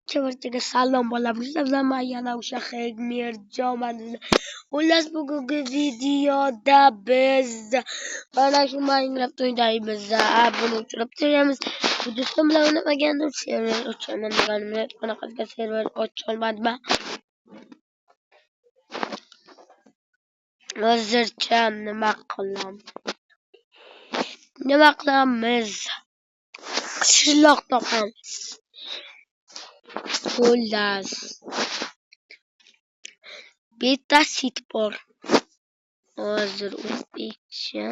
Barchaga salom bo'lamizlar. Men yana o'sha Mirjoman. Xullas bugungi videoda biz mana shu Minecraft o'ynaymiz. Buni o'chirib qo'yamiz. Bu do'stim bilan o'ynamagandim. Server o'chiraman deganimni qanaqadir server ocholmadim. Hozircha nima qilamiz? Qishloq topamiz. Xullas bitta sit bor. Hozir o'zbekcha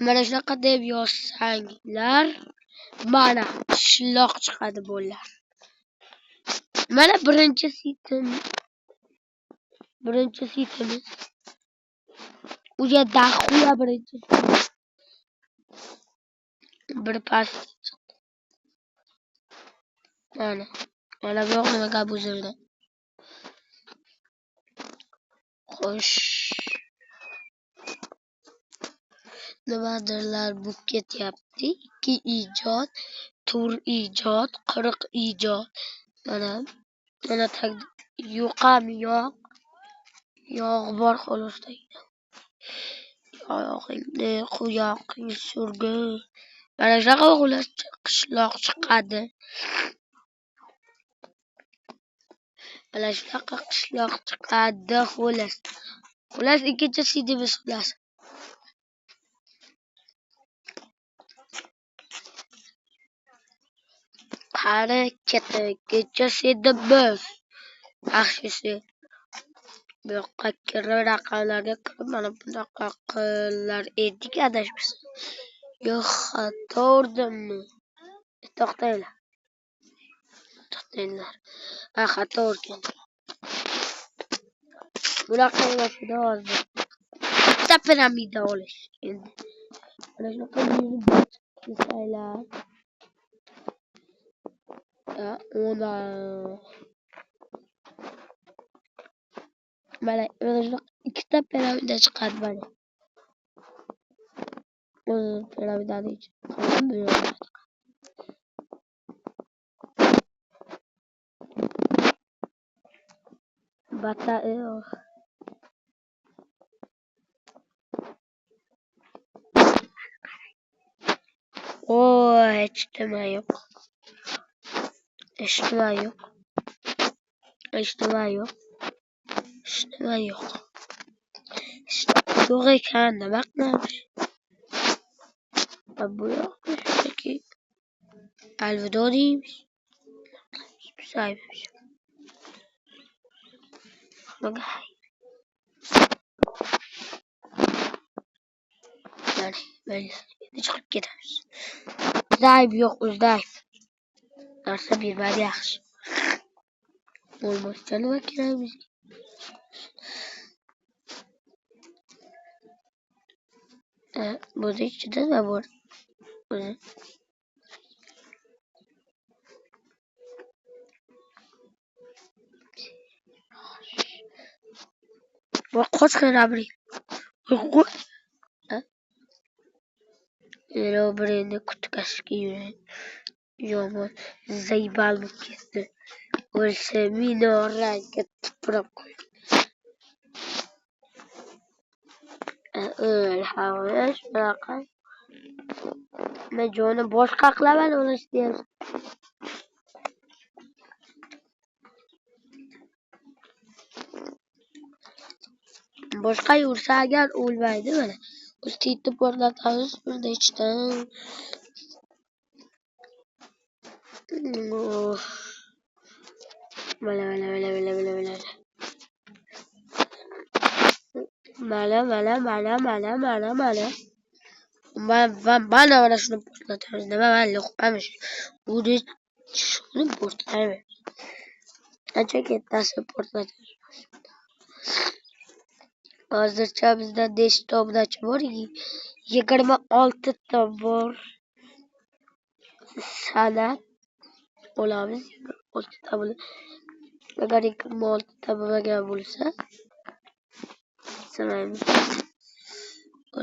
mana shunaqa deb yozsanglar mana qishloq chiqadi bo'lar. Mana birinchi sitimiz. U yerda xuya birinchi. Bir past chiqdi. Mana bu yoq nima gap o'zirdi. Xo'sh. Nimadirlar bu ketyapti. 2 ijod, tur ijod, 40 ijod. Mana tag yo'qam yo'q. Yog' bor xolosda. Yog'ingni qo'yoqing surgin. Mana shunaqa xullas qishloq chiqadi. Mana shunaqa qishloq chiqadi xullas. Xullas ikkinchi sidimiz xullas. Qani ikkinchi sidimiz. Yaxshisi. Bu yoqqa kirib raqamlarga kirib mana bunaqa qilar edik adashmasa. Yo'q, xato urdimmi? To'xtanglar. Xato urgan. Bunaqa emas edi hozir. Bitta piramida olish endi. Mana shunaqa yurib chiqsanglar. Ona mana ikkita piramida chiqadi mana. Piramidani ichiga bata hech nima yo'q. Yo'q ekan, nima qilamiz? Bu yoqda shunchaki alvido deymiz. Chiqib ketamiz. Uzayib yo'q, uzayib. Narsa bermadi yaxshi. Bo'lmasa nima kerak bizga? Buni ichida nima bor? Bu qo'chqirabri. Birini kutkashga yuradi. Yomon zaybalib ketdi. O'lsa minoraga tuproq qo'ydi. Havosh bunaqa. Men joni boshqa qilaman o'lishni. Boshqa yursa agar o'lmaydi mana. Ustitni portlatamiz bunda ichdan. Mana. Mana shuni portlatamiz. Nima man yo'qamiz. Uni shuni portlatamiz. Qancha kattasi portlatamiz. Hozircha bizda nechta obdacha bor? 26 ta bor. Sanab olamiz. 26 ta bo'ladi. Agar 26 ta bo'lmagan bo'lsa, sanaymiz. 1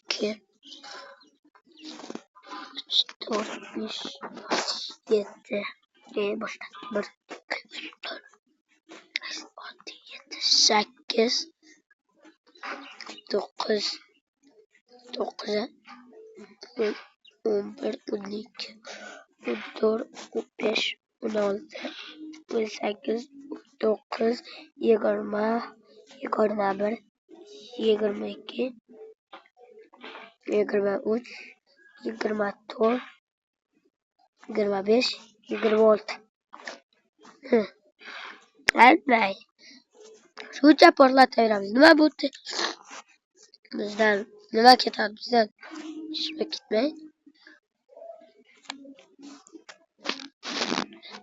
2 4, 5, 7. Boshla. 1, 2, 4, 5, 6, 7, 8, 9, 9, 10, 11, 12, 14, 15, 16, 18, 19, 20, 21, 22, 23, 24, 25, 26. Aytmay. Shuncha porlataveramiz. Nima bo'pti? Bizdan nima ketadi? Bizdan hech nima ketmaydi.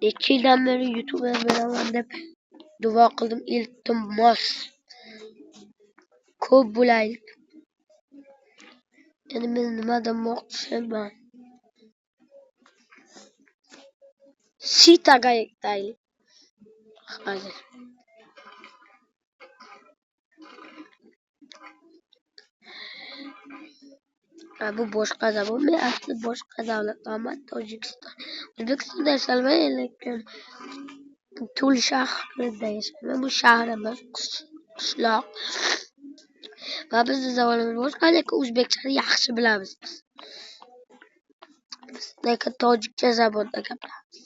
Necha yildan beri YouTube'da beraman deb duo qildim. Iltimos. Ko'p bo'laylik. Endi men nima demoqchiman? Sitaga aytaylik. Hozir. Bu boshqa davlat. Men asli boshqa davlatman. Tojikiston. O'zbekistonda yashamayman, lekin Tul shahrida yashayman. Bu shahar emas, qishloq. Va bizning zamonimiz boshqa, lekin o'zbekchani yaxshi bilamiz biz. Lekin tojikcha zabonda gapiramiz.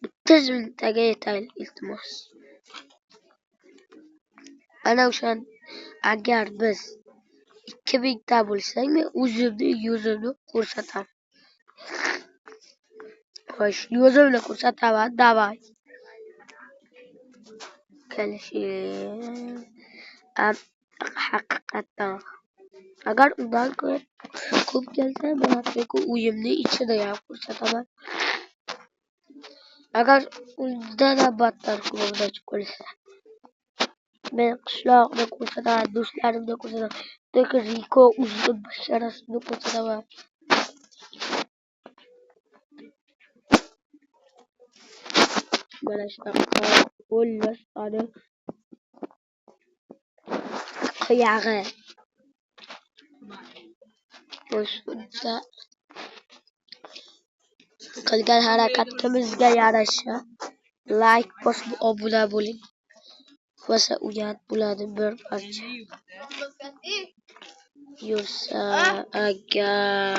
Bitta minutaga yetaylik, iltimos. Ana o'shan agar biz 2000 ta bo'lsak, men o'zimni yuzimni ko'rsataman. Xo'sh, yuzimni ko'rsataman, davay. Haqiqatan. Agar undan ko'p kelsa, men hattoki uyimni ichida ham ko'rsataman. Agar undan battar ko'p bo'lsa, men qishloqni ko'rsataman, do'stlarimni ko'rsataman, lekin Riko o'zini basharasini ko'rsataman. Mana shunaqa bo'lmasani qiyag'i. Shunda qilgan harakatimizga yarasha like bosib obuna bo'ling. Bo'lsa uyat bo'ladi bir parcha. Yursa agar